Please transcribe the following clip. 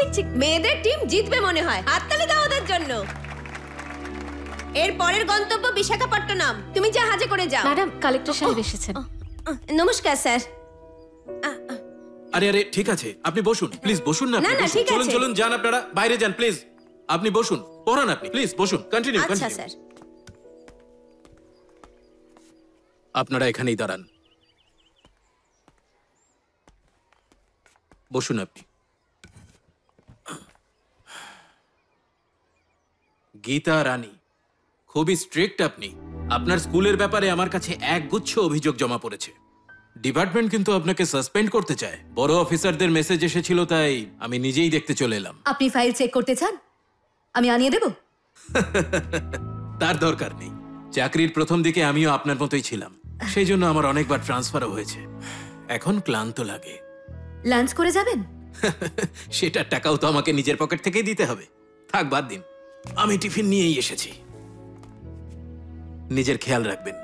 Six six, মেয়েদের team জিতবে মনে হয়। হাততালি দাও ওদের জন্য। এর পরের গন্তব্য বিশাখাপট্টনম। তুমি জাহাজে করে যাও। ম্যাডাম, কালেক্টর সাহেব এসেছেন। নমস্কার স্যার। আরে আরে ঠিক আছে, আপনি বসুন প্লিজ, বসুন না। না, না, ঠিক চলুন আছে। চলুন, যান আপনারা, বাইরে যান প্লিজ। আপনি বসুন, পড়ান আপনি, প্লিজ বসুন, কন্টিনিউ আচ্ছা কন্টিনিউ। স্যার। আপনারা এখানেই দাঁড়ান, বসুন আপনি। গীতা রানী, খুবই স্ট্রিক্ট আপনি। আপনার স্কুলের ব্যাপারে আমার কাছে একগুচ্ছ অভিযোগ জমা পড়েছে। ডিপার্টমেন্ট কিন্তু আপনাকে সাসপেন্ড করতে চায়। বড় অফিসারদের মেসেজ এসেছিল, তাই আমি নিজেই দেখতে চলে এলাম। আপনি ফাইল চেক করতে চান? আমি আনিয়ে দেব। তার দরকার নেই। চাকরির প্রথম দিকে আমিও আপনার মতোই ছিলাম, সেই জন্য আমার অনেকবার ট্রান্সফারও হয়েছে। এখন ক্লান্ত লাগে। লাঞ্চ করে যাবেন? সেটার টাকাও তো আমাকে নিজের পকেট থেকেই দিতে হবে। থাক, বাদ দিন, আমি টিফিন নিয়েই এসেছি। নিজের খেয়াল রাখবেন।